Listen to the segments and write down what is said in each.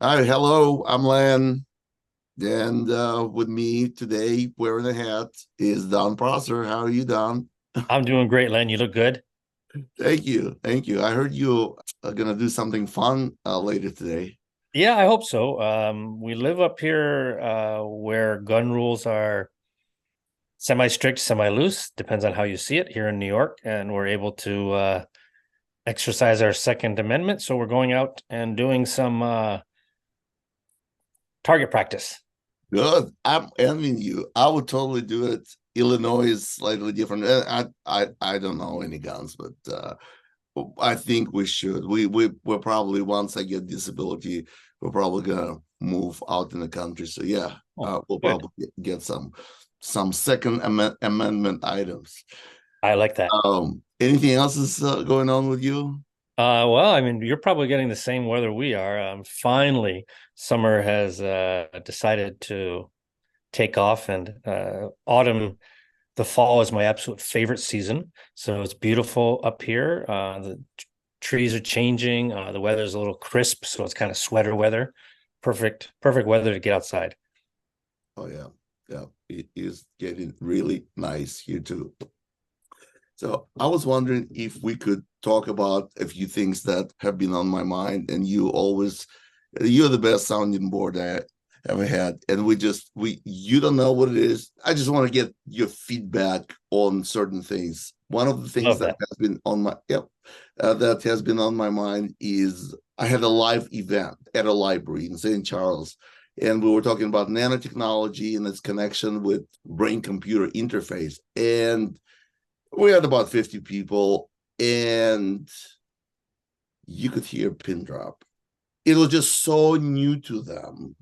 Hi, hello, I'm Len, and with me today, wearing a hat, is Don Prosser. How are you, Don? I'm doing great, Len. You look good. Thank you, thank you. I heard you are gonna do something fun later today. Yeah, I hope so. We live up here where gun rules are semi-strict, semi-loose, depends on how you see it here in New York, and we're able to exercise our Second Amendment. So we're going out and doing some target practice. Good. I'm envying you. I would totally do it. Illinois is slightly different. I don't know any guns, but I think we should. We're probably once I get disability, we're probably gonna move out in the country. So yeah, Oh, we'll good. probably get some Amendment items. I like that. Anything else is going on with you? Well, I mean, you're probably getting the same weather we are. Finally, summer has decided to take off, and autumn. The fall is my absolute favorite season. So it's beautiful up here. The trees are changing. The weather is a little crisp, so it's kind of sweater weather. Perfect weather to get outside. Oh yeah, yeah. It is getting really nice here too. So I was wondering if we could talk about a few things that have been on my mind, and you're the best sounding board I ever had, and you don't know what it is. I just want to get your feedback on certain things. One of the things Love that that. has been on my yep, that has been on my mind is I had a live event at a library in St. Charles, and we were talking about nanotechnology and its connection with brain computer interface. And we had about 50 people, and you could hear a pin drop. It was just so new to them,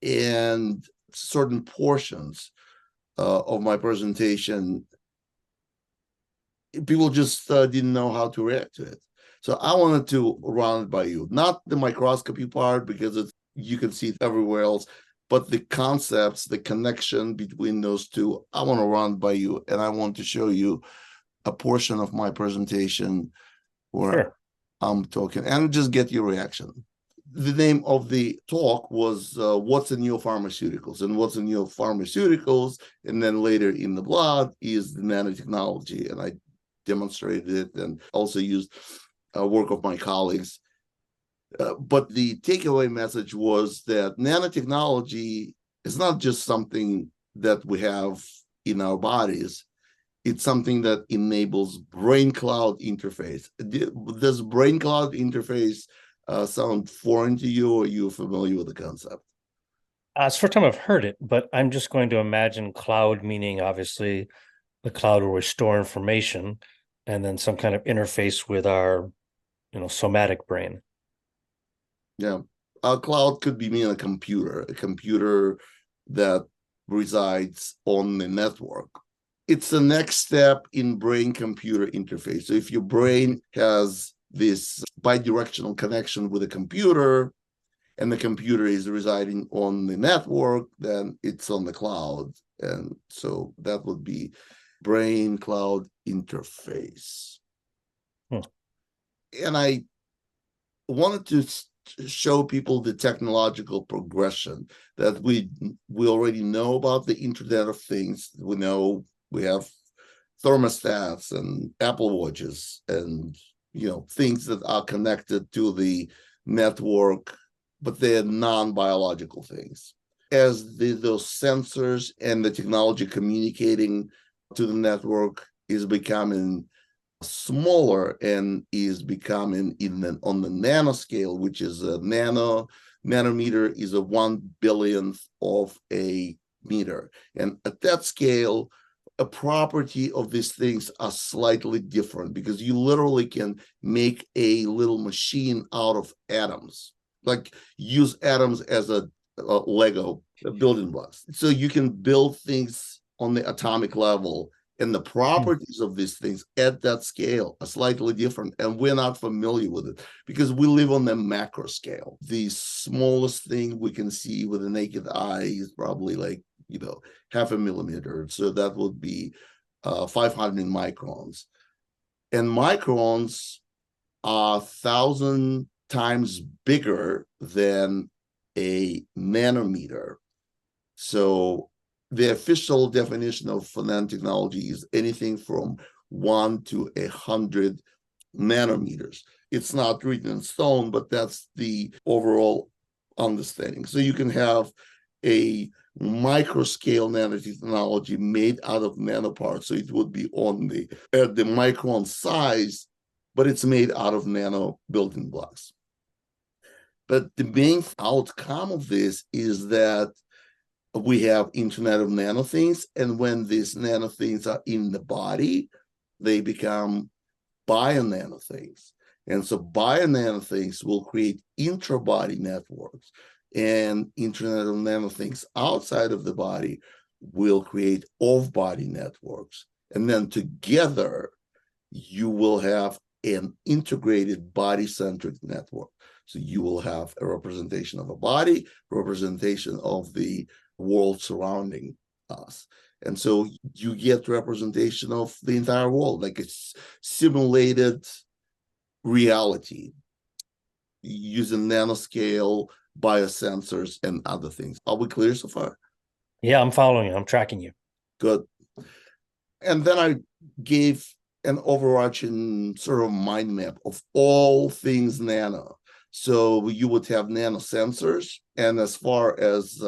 and certain portions of my presentation, people just didn't know how to react to it. So I wanted to run it by you, not the microscopy part because you can see it everywhere else, but the concepts, the connection between those two. I want to run by you, and I want to show you a portion of my presentation where Sure. I'm talking and just get your reaction. The name of the talk was What's in Your Pharmaceuticals? And what's in your pharmaceuticals, and then later in the blood, is the nanotechnology. And I demonstrated it and also used work of my colleagues. But the takeaway message was that nanotechnology is not just something that we have in our bodies, it's something that enables brain cloud interface. Does brain cloud interface sound foreign to you, or are you familiar with the concept? It's the first time I've heard it, but I'm just going to imagine cloud meaning obviously the cloud where we store information, and then some kind of interface with our, somatic brain. Yeah. A cloud could be mean a computer that resides on the network. It's the next step in brain computer interface. So if your brain has this bidirectional connection with a computer, and the computer is residing on the network, then it's on the cloud. And so that would be brain cloud interface. Hmm. And I wanted to show people the technological progression that we already know about the Internet of Things. We know we have thermostats and Apple Watches, and things that are connected to the network, but they're non-biological things. As those sensors and the technology communicating to the network is becoming smaller and is becoming on the nanoscale, which is a nanometer is a 1 billionth of a meter. And at that scale, a property of these things are slightly different because you literally can make a little machine out of atoms, like use atoms as a Lego building blocks. So you can build things on the atomic level, and the Hmm. properties of these things at that scale are slightly different, and we're not familiar with it because we live on the macro scale. The smallest thing we can see with the naked eye is probably like half a millimeter, so that would be 500 microns, and microns are 1,000 times bigger than a nanometer. So the official definition of nanotechnology is anything from 1 to 100 nanometers. It's not written in stone, but that's the overall understanding. So you can have a microscale nanotechnology made out of nanoparts. So it would be on the micron size, but it's made out of nano building blocks. But the main outcome of this is that we have Internet of Nano things, and when these nano things are in the body, they become Bio-Nano things. And so Bio-Nano things will create intra-body networks, and Internet of Nano things outside of the body will create off-body networks. And then together, you will have an integrated body-centric network. So you will have a representation of a body, representation of the world surrounding us. And so you get representation of the entire world, like it's simulated reality using nanoscale biosensors and other things. Are we clear so far? Yeah, I'm following you. I'm tracking you. Good. And then I gave an overarching sort of mind map of all things nano. So you would have nanosensors, and as far as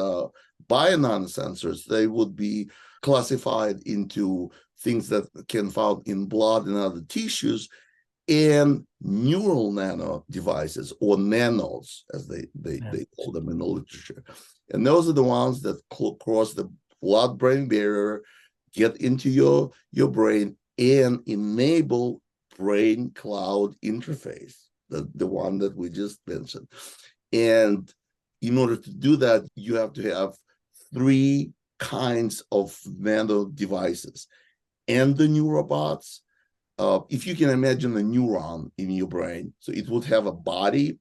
bio-nano sensors, they would be classified into things that can found in blood and other tissues, and neural nano devices, or nanos, as they call them in the literature. And those are the ones that cross the blood-brain barrier, get into your brain, and enable brain cloud interface, the one that we just mentioned. And in order to do that, you have to have three kinds of nano devices. Endoneurobots, if you can imagine a neuron in your brain, so it would have a body,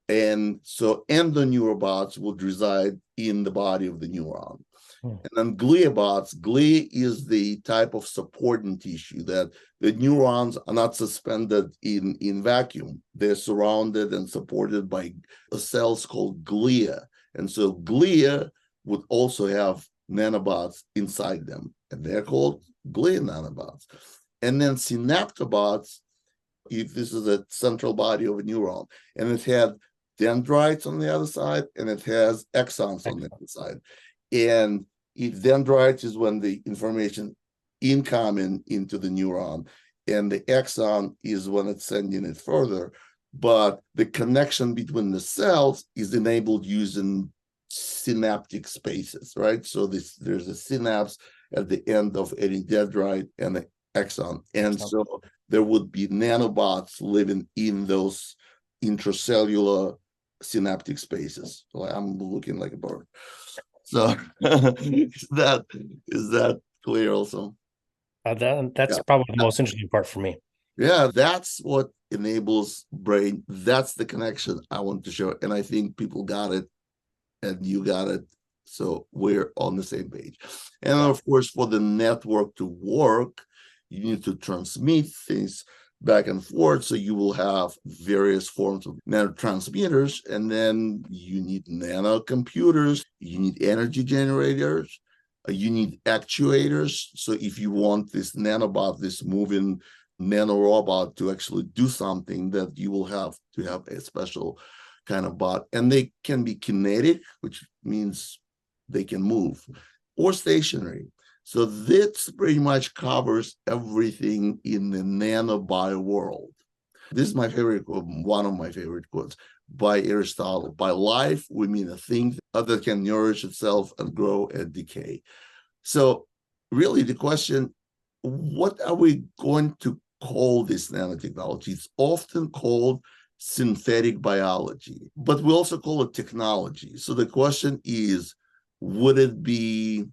and so endoneurobots would reside in the body of the neuron. And then gliobots, glia is the type of supporting tissue that the neurons are not suspended in vacuum. They're surrounded and supported by cells called glia. And so glia would also have nanobots inside them, and they're called glia nanobots. And then synaptobots, if this is a central body of a neuron, and it had dendrites on the other side, and it has axons on the other side. And if dendrites is when the information incoming into the neuron, and the axon is when it's sending it further. But the connection between the cells is enabled using synaptic spaces, right? So there's a synapse at the end of any dendrite and the axon. And so there would be nanobots living in those intracellular synaptic spaces. So I'm looking like a bird. So is that clear also? That's probably the most interesting part for me. Yeah, that's what enables brain. That's the connection I want to show. And I think people got it, and you got it. So we're on the same page. And of course, for the network to work, you need to transmit things back and forth. So you will have various forms of nanotransmitters, and then you need nanocomputers, you need energy generators, you need actuators. So if you want this nanobot, this moving nanorobot to actually do something, that you will have to have a special kind of bot. And they can be kinetic, which means they can move, or stationary. So this pretty much covers everything in the nanobio world. This is my favorite quote, one of my favorite quotes by Aristotle. By life, we mean a thing that can nourish itself and grow and decay. So really the question, what are we going to call this nanotechnology? It's often called synthetic biology, but we also call it technology. So the question is, would it be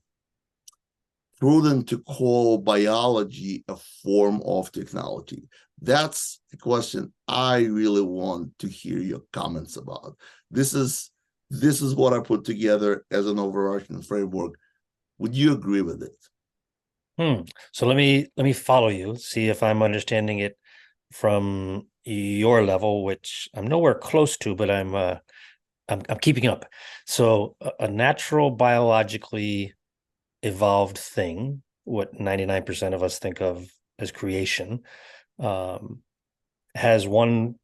prudent to call biology a form of technology? That's the question I really want to hear your comments about. This is what I put together as an overarching framework. Would you agree with it? So let me follow you, see if I'm understanding it from your level, which I'm nowhere close to, but I'm keeping up. So a natural biologically evolved thing, what 99% of us think of as creation, um, has one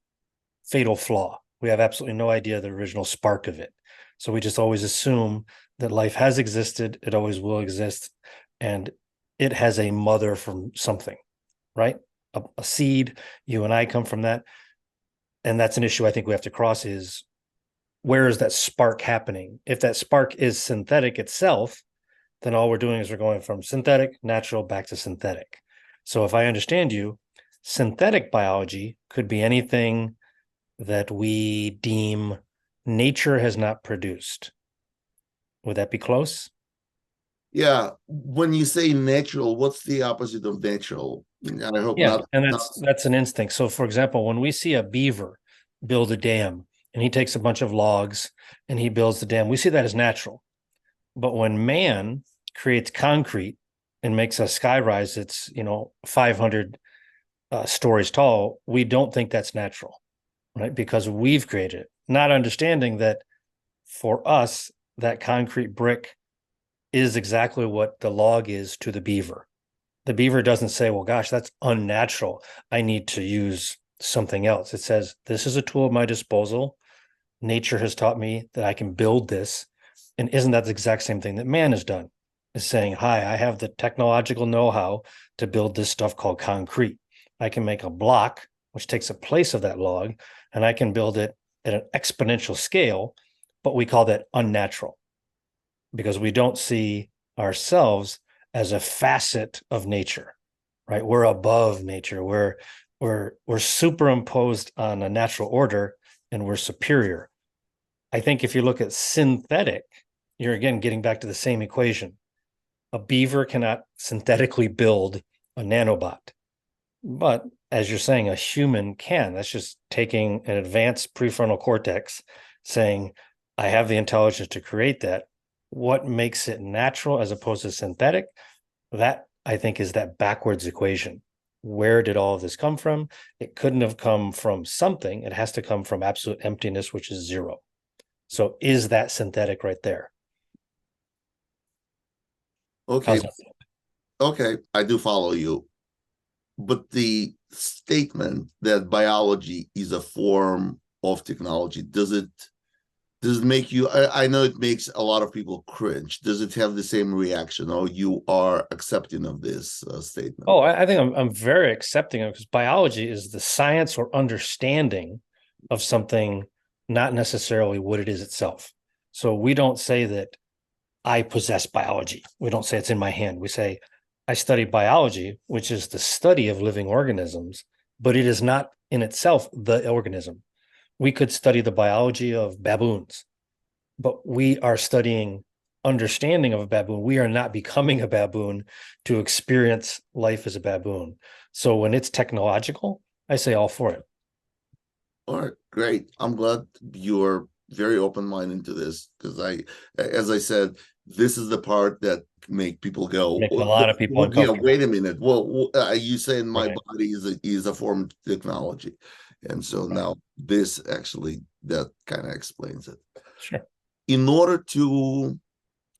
fatal flaw. We have absolutely no idea the original spark of it. So we just always assume that life has existed, it always will exist, and it has a mother from something, right? A seed, you and I come from that. And that's an issue I think we have to cross is where is that spark happening? If that spark is synthetic itself, then all we're doing is we're going from synthetic, natural, back to synthetic. So if I understand you, synthetic biology could be anything that we deem nature has not produced. Would that be close? Yeah. When you say natural, what's the opposite of natural? And I hope Yeah, and not. that's an instinct. So for example, when we see a beaver build a dam and he takes a bunch of logs and he builds the dam, we see that as natural. But when man creates concrete and makes a sky rise that's 500 stories tall, we don't think that's natural, right? Because we've created it, not understanding that for us, that concrete brick is exactly what the log is to the beaver. The beaver doesn't say, well, gosh, that's unnatural. I need to use something else. It says, this is a tool at my disposal. Nature has taught me that I can build this. And isn't that the exact same thing that man has done? Is saying, hi, I have the technological know-how to build this stuff called concrete. I can make a block, which takes a place of that log, and I can build it at an exponential scale, but we call that unnatural because we don't see ourselves as a facet of nature, right? We're above nature. We're superimposed on a natural order and we're superior. I think if you look at synthetic, you're again getting back to the same equation. A beaver cannot synthetically build a nanobot. But as you're saying, a human can. That's just taking an advanced prefrontal cortex saying, I have the intelligence to create that. What makes it natural as opposed to synthetic? That I think is that backwards equation. Where did all of this come from? It couldn't have come from something. It has to come from absolute emptiness, which is zero. So is that synthetic right there? Okay. How's that? Okay. I do follow you. But the statement that biology is a form of technology, does it make you, I know it makes a lot of people cringe. Does it have the same reaction, or you are accepting of this statement? Oh, I think I'm very accepting of because biology is the science or understanding of something, not necessarily what it is itself. So we don't say that I possess biology. We don't say it's in my hand. We say I study biology, which is the study of living organisms, but it is not in itself the organism. We could study the biology of baboons, but we are studying understanding of a baboon. We are not becoming a baboon to experience life as a baboon. So when it's technological, I say all for it. All right, great. I'm glad you're very open-minded to this because as I said, this is the part that make people go, Making a lot of people yeah, uncomfortable. wait a minute. Well, you saying my Right. body is a form of technology, and so Right. now this actually that kind of explains it. Sure. In order to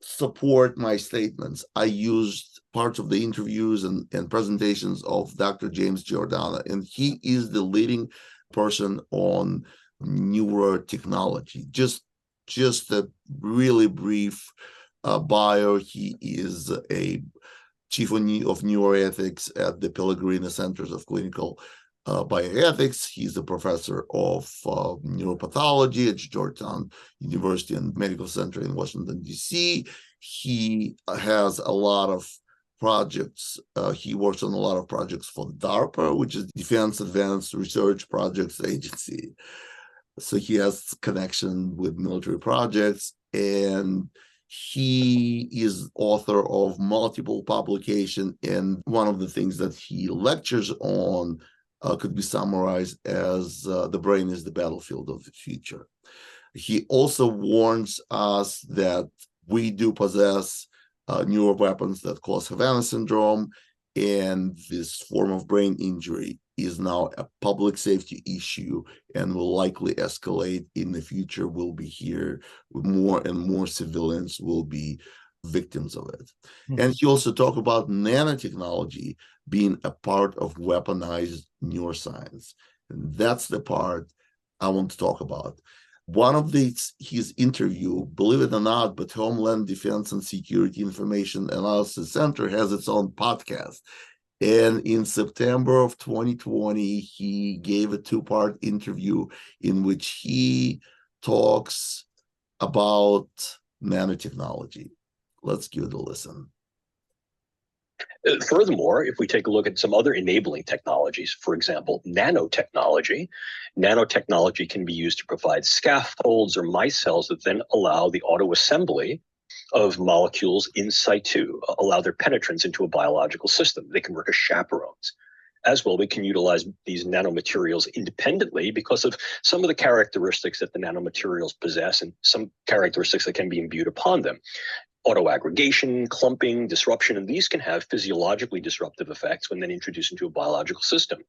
support my statements, I used parts of the interviews and presentations of Dr. James Giordano, and he is the leading person on neurotechnology. Just a really brief bio. He is a chief of neuroethics at the Pellegrino Centers of Clinical Bioethics. He's a professor of neuropathology at Georgetown University and Medical Center in Washington, D.C. He has a lot of projects. He works on a lot of projects for the DARPA, which is Defense Advanced Research Projects Agency. So he has connection with military projects, and he is author of multiple publications. And one of the things that he lectures on could be summarized as the brain is the battlefield of the future. He also warns us that we do possess neuroweapons that cause Havana syndrome, and this form of brain injury is now a public safety issue and will likely escalate in the future. We'll be here, more and more civilians will be victims of it. And he also talked about nanotechnology being a part of weaponized neuroscience. And that's the part I want to talk about. One of his interview, believe it or not, but Homeland Defense and Security Information Analysis Center has its own podcast. And in September of 2020, he gave a two-part interview in which he talks about nanotechnology. Let's give it a listen. Furthermore, if we take a look at some other enabling technologies, for example, nanotechnology can be used to provide scaffolds or micelles that then allow the auto-assembly of molecules in situ, allow their penetrance into a biological system. They can work as chaperones. As well, we can utilize these nanomaterials independently because of some of the characteristics that the nanomaterials possess and some characteristics that can be imbued upon them. Autoaggregation, clumping, disruption, and these can have physiologically disruptive effects when then introduced into a biological system.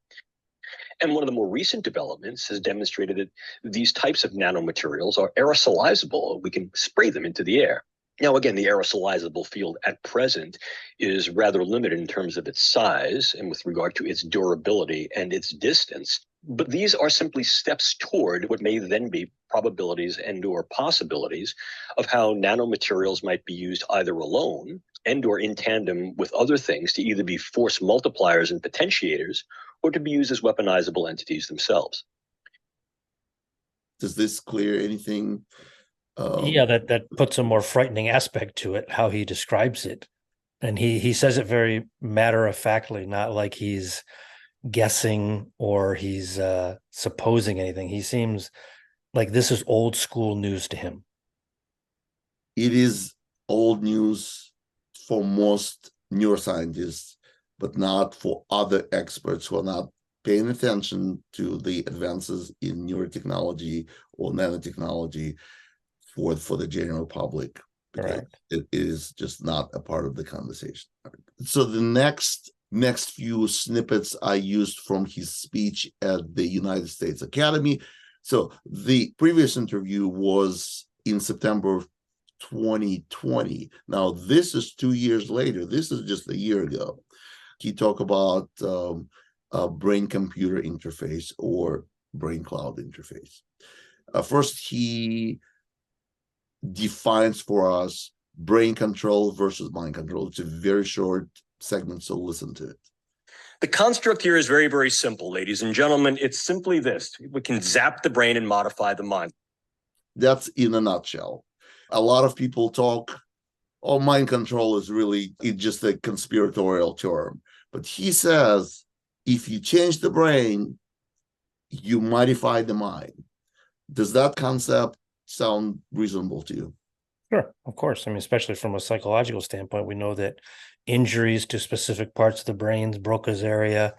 And one of the more recent developments has demonstrated that these types of nanomaterials are aerosolizable. We can spray them into the air. Now, again, the aerosolizable field at present is rather limited in terms of its size and with regard to its durability and its distance. But these are simply steps toward what may then be probabilities and or possibilities of how nanomaterials might be used either alone and or in tandem with other things to either be force multipliers and potentiators or to be used as weaponizable entities themselves. Does this clear anything? Yeah, that puts a more frightening aspect to it, how he describes it. And he says it very matter-of-factly, not like he's guessing or he's supposing anything. He seems like this is old school news to him. It is old news for most neuroscientists, but not for other experts who are not paying attention to the advances in neurotechnology or nanotechnology for the general public, because it is just not a part of the conversation. So the next few snippets I used from his speech at the United States Academy. So the previous interview was in September of 2020. Now this is 2 years later. This is just a year ago. He talked about brain-computer interface or brain-cloud interface. First, he defines for us brain control versus mind control. It's a very short segment, so listen to it. The construct here is very, very simple, ladies and gentlemen. It's simply this. We can zap the brain and modify the mind. That's in a nutshell. A lot of people talk, oh, mind control is really just a conspiratorial term. But he says, if you change the brain, you modify the mind. Does that concept sound reasonable to you? Sure, of course. I mean, especially from a psychological standpoint, we know that injuries to specific parts of the brain's Broca's area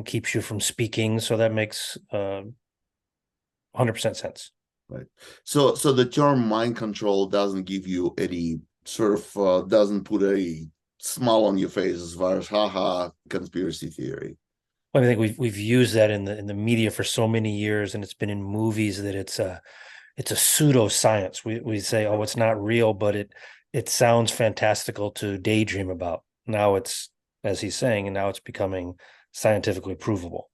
keeps you from speaking. So that makes 100% sense. Right. So the term mind control doesn't give you any sort of, doesn't put a smile on your face as far as haha conspiracy theory. I think we've used that in the media for so many years, and it's been in movies that it's a pseudoscience. We say, oh, it's not real, but it sounds fantastical to daydream about. Now it's, as he's saying, and now it's becoming scientifically provable.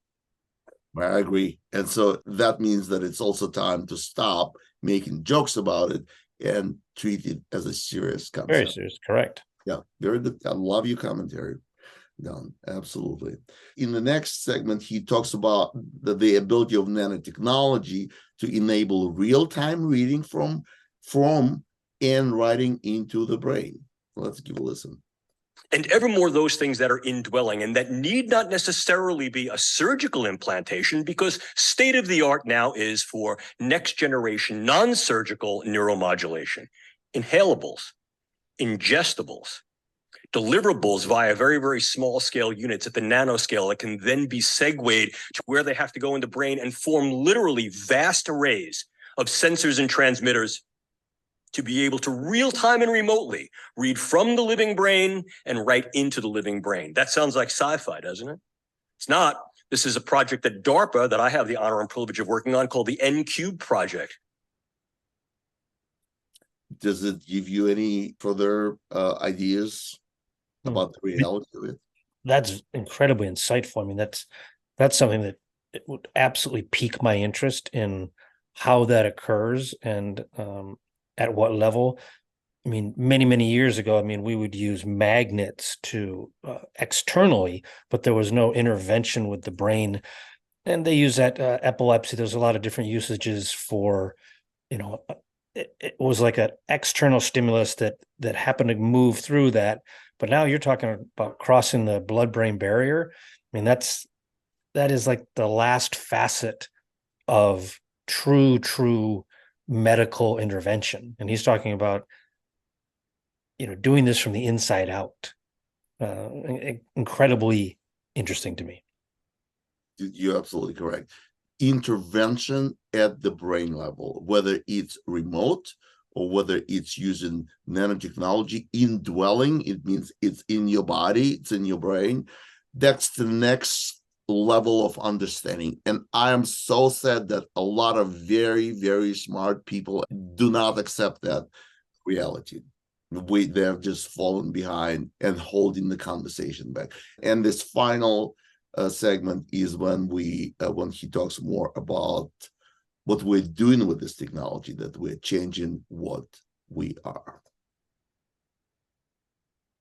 I agree. And so that means that it's also time to stop making jokes about it and treat it as a serious concept. Very serious, correct. Yeah, very good. I love your commentary. Done. Absolutely. In the next segment, he talks about the ability of nanotechnology to enable real-time reading from and writing into the brain. Let's give a listen. And evermore those things that are indwelling and that need not necessarily be a surgical implantation, because state of the art now is for next generation non-surgical neuromodulation, inhalables, ingestibles, deliverables via very, very small scale units at the nanoscale that can then be segued to where they have to go in the brain and form literally vast arrays of sensors and transmitters to be able to real time and remotely read from the living brain and write into the living brain. That sounds like sci-fi, doesn't it? It's not. This is a project at DARPA that I have the honor and privilege of working on called the N-Cube project. Does it give you any further ideas about the reality of it? That's incredibly insightful. I mean, that's something that it would absolutely pique my interest in how that occurs and at what level. I mean, many years ago, I mean, we would use magnets to externally, but there was no intervention with the brain. And they use that epilepsy. There's a lot of different usages for, it was like an external stimulus that happened to move through that. But now you're talking about crossing the blood-brain barrier. I mean, that is like the last facet of true medical intervention. And he's talking about, doing this from the inside out. Incredibly interesting to me. You're absolutely correct. Intervention at the brain level, whether it's remote or whether it's using nanotechnology, indwelling, it means it's in your body, it's in your brain. That's the next level of understanding. And I am so sad that a lot of very smart people do not accept that reality. They're just falling behind and holding the conversation back. And this final segment is when he talks more about what we're doing with this technology, that we're changing what we are.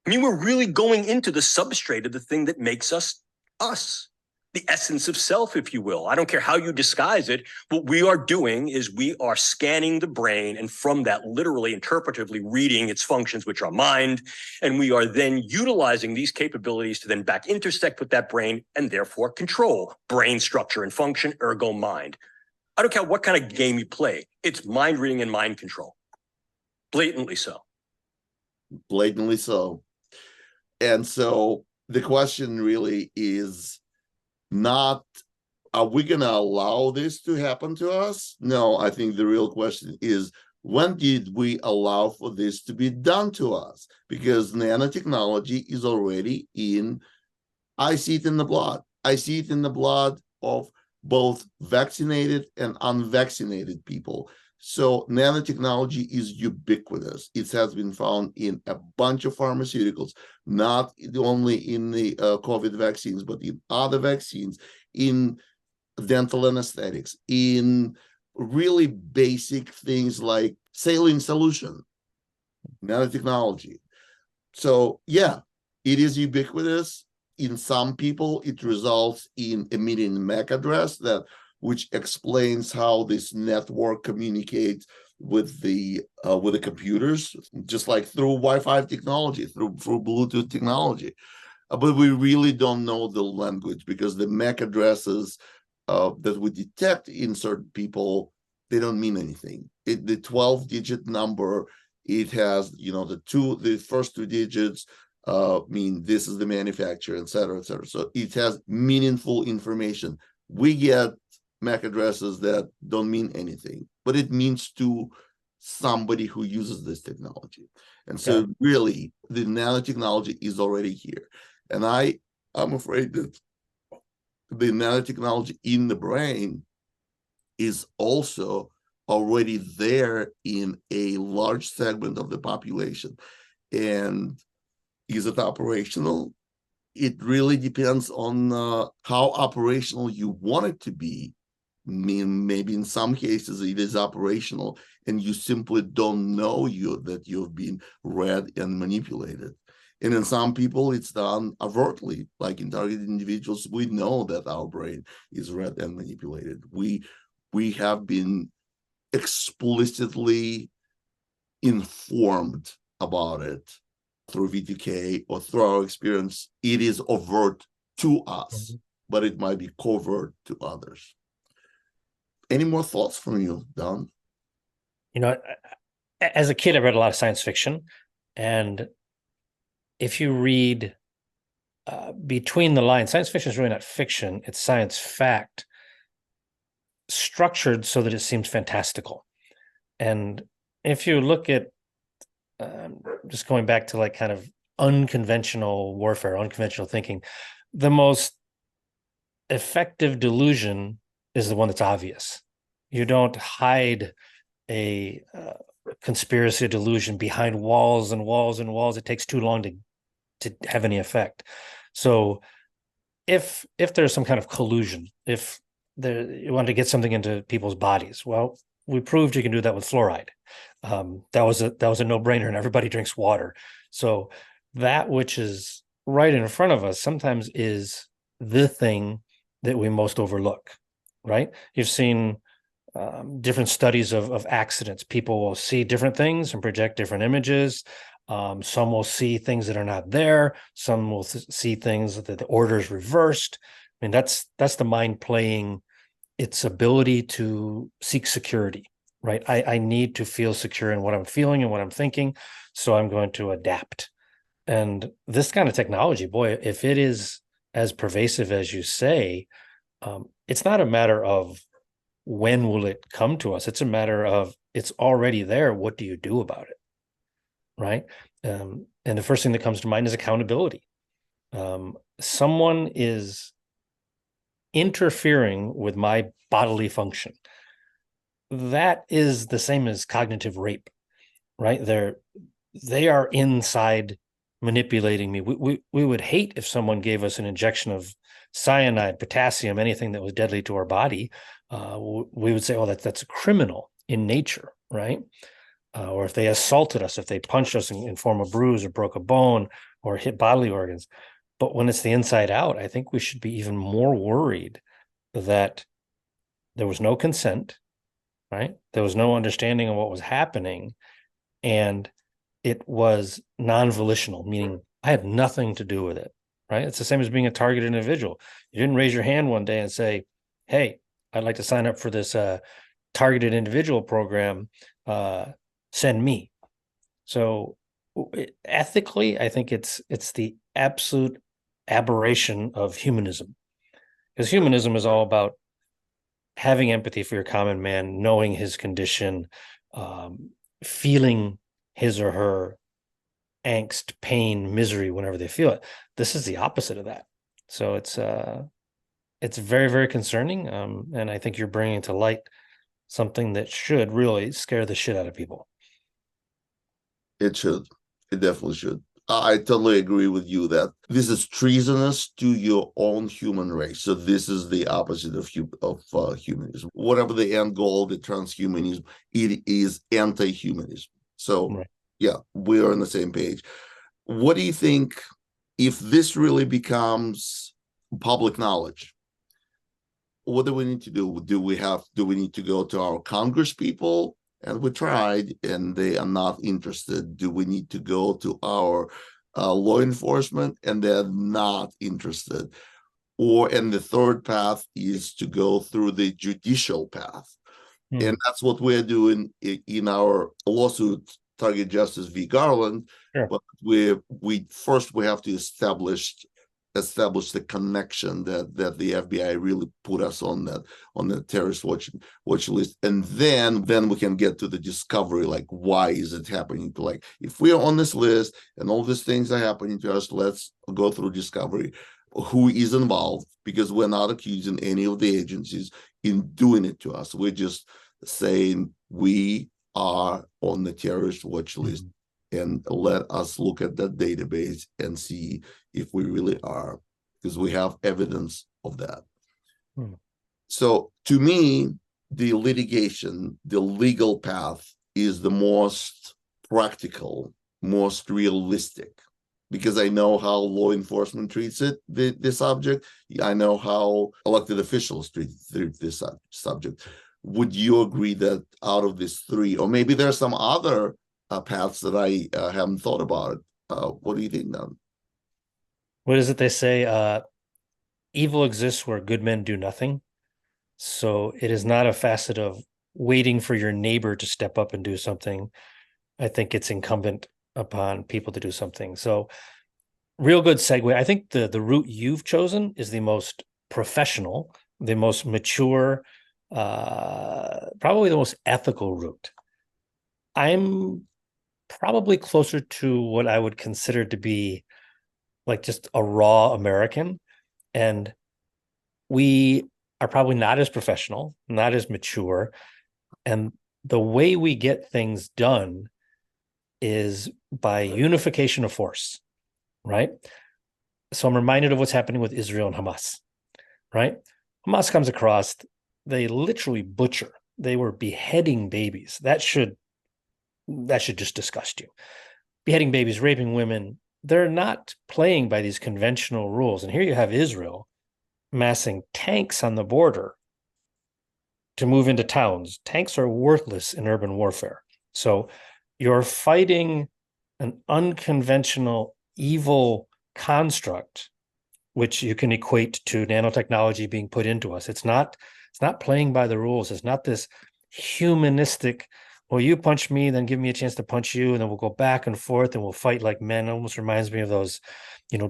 I mean, we're really going into the substrate of the thing that makes us us. The essence of self, if you will. I don't care how you disguise it. What we are doing is we are scanning the brain, and from that, literally interpretively reading its functions, which are mind, and we are then utilizing these capabilities to then back intersect with that brain and therefore control brain structure and function, ergo mind. I don't care what kind of game you play. It's mind reading and mind control. Blatantly so. Blatantly so. And so the question really is not, are we going to allow this to happen to us? No, I think the real question is, when did we allow for this to be done to us? Because nanotechnology is already in, I see it in the blood. I see it in the blood of both vaccinated and unvaccinated people. So nanotechnology is ubiquitous. It has been found in a bunch of pharmaceuticals, not only in the COVID vaccines, but in other vaccines, in dental anesthetics, in really basic things like saline solution, nanotechnology. So yeah, it is ubiquitous. In some people, it results in emitting MAC address, which explains how this network communicates with the computers, just like through Wi-Fi technology, through Bluetooth technology. But we really don't know the language, because the MAC addresses that we detect in certain people, they don't mean anything. The 12-digit number, it has, the first two digits mean this is the manufacturer, et cetera, et cetera. So it has meaningful information. We get MAC addresses that don't mean anything, but it means to somebody who uses this technology. And so really, the nanotechnology is already here. And I'm afraid that the nanotechnology in the brain is also already there in a large segment of the population. And is it operational? It really depends on how operational you want it to be. I mean, maybe in some cases it is operational and you simply don't know that you've been read and manipulated. And in some people, it's done overtly, like in targeted individuals. We know that our brain is read and manipulated. We have been explicitly informed about it through VTK or through our experience. It is overt to us, but it might be covert to others. Any more thoughts from you, Don? As a kid, I read a lot of science fiction, and if you read between the lines, science fiction is really not fiction, it's science fact, structured so that it seems fantastical. And if you look at just going back to like kind of unconventional warfare, unconventional thinking, the most effective delusion is the one that's obvious. You don't hide a conspiracy delusion behind walls and walls and walls. It takes too long to have any effect. So if there's some kind of collusion, if you want to get something into people's bodies, well, we proved you can do that with fluoride. That was a no-brainer, and everybody drinks water. So that which is right in front of us sometimes is the thing that we most overlook, right? You've seen different studies of accidents. People will see different things and project different images. Some will see things that are not there. Some will see things that the order is reversed. I mean, that's the mind playing its ability to seek security, right? I need to feel secure in what I'm feeling and what I'm thinking, so I'm going to adapt. And this kind of technology, boy, if it is as pervasive as you say, it's not a matter of when will it come to us. It's a matter of it's already there. What do you do about it? Right. And the first thing that comes to mind is accountability. Someone is interfering with my bodily function. That is the same as cognitive rape, right? They are inside manipulating me. We would hate if someone gave us an injection of cyanide, potassium, anything that was deadly to our body. We would say, oh, that's a criminal in nature, right? Or if they assaulted us, if they punched us in form of bruise or broke a bone or hit bodily organs. But when it's the inside out, I think we should be even more worried that there was no consent, right? There was no understanding of what was happening, and it was non-volitional, meaning I had nothing to do with it, right? It's the same as being a targeted individual. You didn't raise your hand one day and say, hey, I'd like to sign up for this targeted individual program. Send me. So ethically, I think it's the absolute aberration of humanism, because humanism is all about having empathy for your common man, knowing his condition, feeling his or her angst, pain, misery whenever they feel it. This is the opposite of that. So it's very, very concerning. And I think you're bringing to light something that should really scare the shit out of people. It should. It definitely should. I totally agree with you that this is treasonous to your own human race. So this is the opposite of humanism. Whatever the end goal, the transhumanism, it is anti-humanism. So right. Yeah, we're on the same page. What do you think if this really becomes public knowledge? What do we need to do? Do we need to go to our Congress people? And we tried, and they are not interested. Do we need to go to our law enforcement, and they're not interested? And the third path is to go through the judicial path. And that's what we're doing in our lawsuit, Target Justice v. Garland. Sure. But we have to establish the connection that the FBI really put us on the terrorist watch list, and then we can get to the discovery, like why is it happening to, like, if we are on this list and all these things are happening to us, let's go through discovery, who is involved, because we're not accusing any of the agencies in doing it to us. We're just saying we are on the terrorist watch list. And let us look at that database and see if we really are, because we have evidence of that. So to me, the litigation, the legal path is the most practical, most realistic, because I know how law enforcement treats it, the subject. I know how elected officials treat this subject. Would you agree that out of these three, or maybe there's some other paths that I haven't thought about it? What do you think, Dan? What is it they say? Evil exists where good men do nothing. So it is not a facet of waiting for your neighbor to step up and do something. I think it's incumbent upon people to do something. So real good segue. I think the route you've chosen is the most professional, the most mature, probably the most ethical route. I'm probably closer to what I would consider to be like just a raw American. And we are probably not as professional, not as mature, and the way we get things done is by unification of force, right? So I'm reminded of what's happening with Israel and Hamas, right? Hamas comes across, they literally butcher. They were beheading babies. That should just disgust you. Beheading babies, raping women. They're not playing by these conventional rules. And here you have Israel massing tanks on the border to move into towns. Tanks are worthless in urban warfare. So you're fighting an unconventional evil construct, which you can equate to nanotechnology being put into us. It's not playing by the rules. It's not this humanistic, well, you punch me, then give me a chance to punch you, and then we'll go back and forth and we'll fight like men. It almost reminds me of those,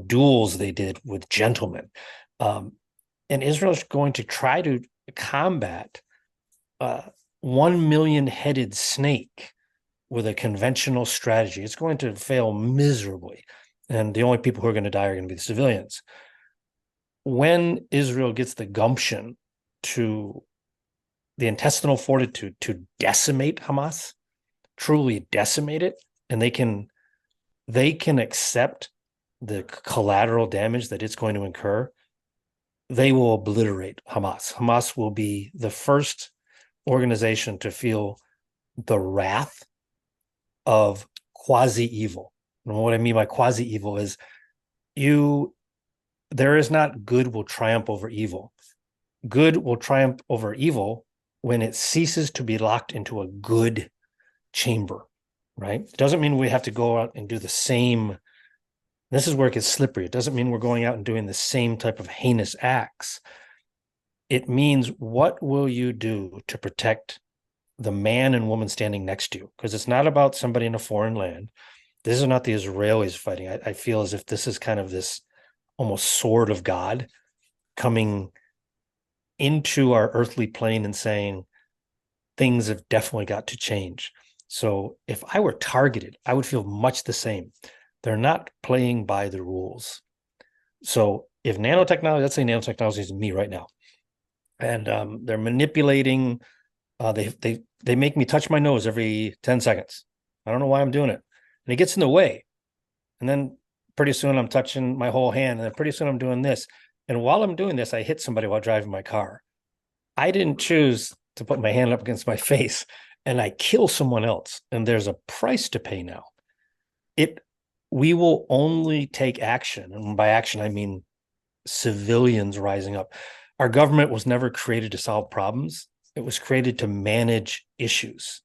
duels they did with gentlemen. And Israel's going to try to combat 1 million-headed snake with a conventional strategy. It's going to fail miserably. And the only people who are going to die are going to be the civilians. When Israel gets the gumption to the intestinal fortitude to decimate Hamas, truly decimate it, and they can accept the collateral damage that it's going to incur, they will obliterate Hamas. Hamas will be the first organization to feel the wrath of quasi-evil. And what I mean by quasi-evil is there is not good will triumph over evil. Good will triumph over evil when it ceases to be locked into a good chamber, right? It doesn't mean we have to go out and do the same. This is where it gets slippery. It doesn't mean we're going out and doing the same type of heinous acts. It means, what will you do to protect the man and woman standing next to you? Because it's not about somebody in a foreign land. This is not the Israelis fighting. I feel as if this is kind of this almost sword of God coming into our earthly plane and saying, things have definitely got to change. So if I were targeted, I would feel much the same. They're not playing by the rules. So if nanotechnology, let's say nanotechnology is me right now, and they're manipulating, they make me touch my nose every 10 seconds. I don't know why I'm doing it. And it gets in the way. And then pretty soon I'm touching my whole hand, and then pretty soon I'm doing this. And while I'm doing this, I hit somebody while driving my car. I didn't choose to put my hand up against my face, and I kill someone else. And there's a price to pay now. We will only take action. And by action, I mean civilians rising up. Our government was never created to solve problems. It was created to manage issues,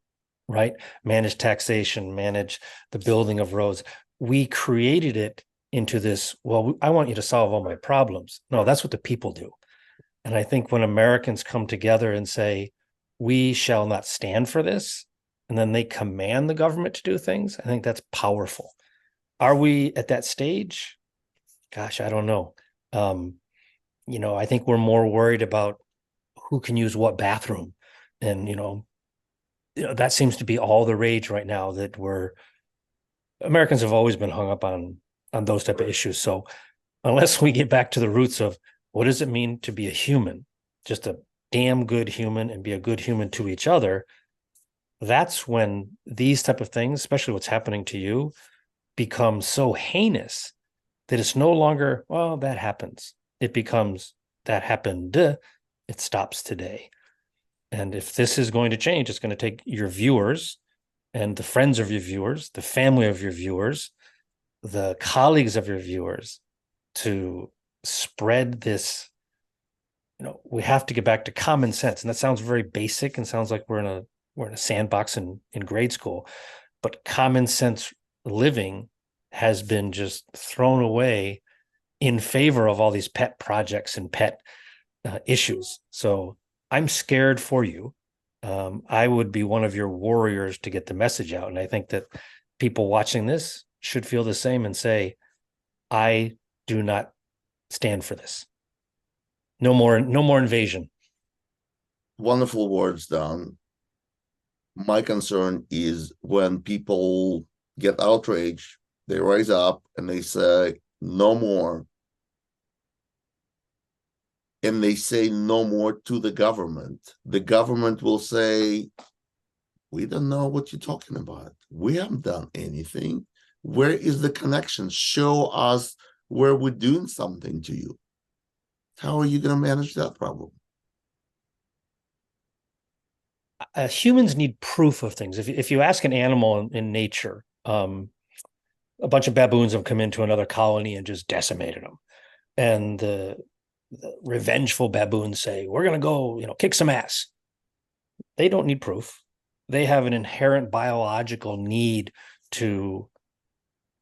right? Manage taxation, manage the building of roads. We created it into this, well, I want you to solve all my problems. No, that's what the people do. And I think when Americans come together and say, we shall not stand for this, and then they command the government to do things, I think that's powerful. Are we at that stage? Gosh, I don't know. I think we're more worried about who can use what bathroom. And, that seems to be all the rage right now, that Americans have always been hung up on those type of issues. So unless we get back to the roots of what does it mean to be a human, just a damn good human, and be a good human to each other, that's when these type of things, especially what's happening to you, become so heinous that it's no longer, well, that happens. It becomes, that happened. It stops today. And if this is going to change, it's going to take your viewers and the friends of your viewers, the family of your viewers, the colleagues of your viewers, to spread this. We have to get back to common sense. And that sounds very basic and sounds like we're in a sandbox in grade school. But common sense living has been just thrown away in favor of all these pet projects and pet issues. So I'm scared for you. I would be one of your warriors to get the message out. And I think that people watching this should feel the same and say, I do not stand for this. No more invasion. Wonderful words, Don. My concern is when people get outraged, they rise up and they say, no more. and they say no more to the government will say, we don't know what you're talking about. We haven't done anything. Where is the connection? Show us where we're doing something to you. How are you going to manage that problem? Humans need proof of things. If you ask an animal in nature, a bunch of baboons have come into another colony and just decimated them. And the revengeful baboons say, we're going to go, kick some ass. They don't need proof. They have an inherent biological need to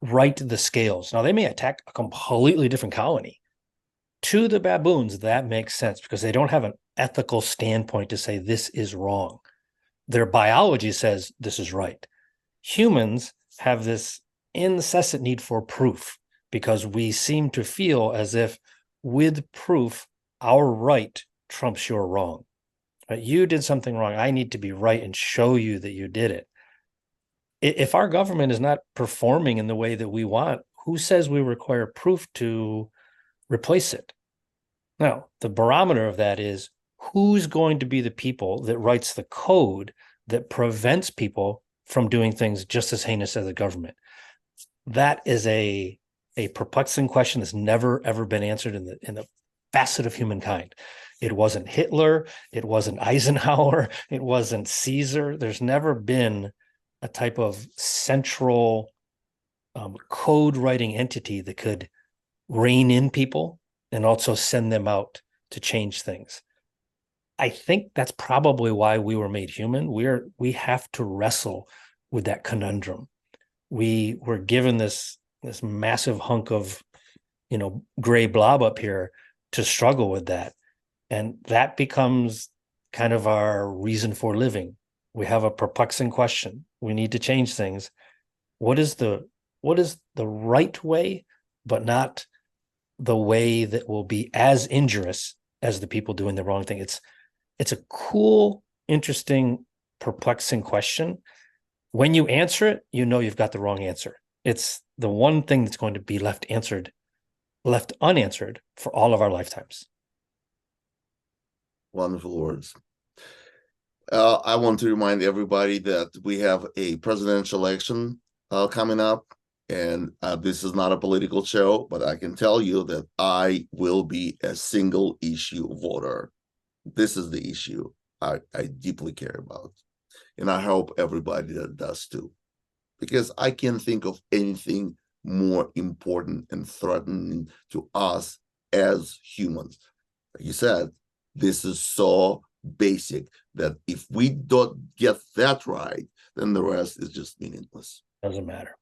right the scales. Now, they may attack a completely different colony. To the baboons, that makes sense because they don't have an ethical standpoint to say this is wrong. Their biology says this is right. Humans have this incessant need for proof because we seem to feel as if with proof, our right trumps your wrong. You did something wrong. I need to be right and show you that you did it. If our government is not performing in the way that we want, who says we require proof to replace it? Now, the barometer of that is who's going to be the people that writes the code that prevents people from doing things just as heinous as the government. That is a perplexing question that's never, ever been answered in the facet of humankind. It wasn't Hitler. It wasn't Eisenhower. It wasn't Caesar. There's never been a type of central code writing entity that could rein in people and also send them out to change things. I think that's probably why we were made human. We have to wrestle with that conundrum. We were given this massive hunk of, gray blob up here to struggle with that. And that becomes kind of our reason for living. We have a perplexing question. We need to change things. What is the right way, but not the way that will be as injurious as the people doing the wrong thing? It's a cool, interesting, perplexing question. When you answer it, you've got the wrong answer. It's the one thing that's going to be left unanswered for all of our lifetimes. Wonderful words. I want to remind everybody that we have a presidential election coming up, and this is not a political show, but I can tell you that I will be a single issue voter. This is the issue I deeply care about. And I hope everybody that does too, because I can't think of anything more important and threatening to us as humans. Like you said, this is so basic that if we don't get that right, then the rest is just meaningless. Doesn't matter.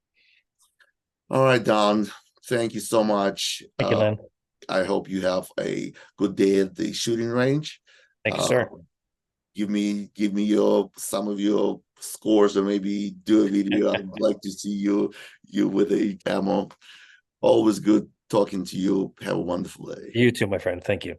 All right, Don, thank you so much. Thank you, Len. I hope you have a good day at the shooting range. Thank you, sir. Give me some of your scores, or maybe do a video. I'd like to see you with a ammo. Always good talking to you. Have a wonderful day. You too, my friend. Thank you.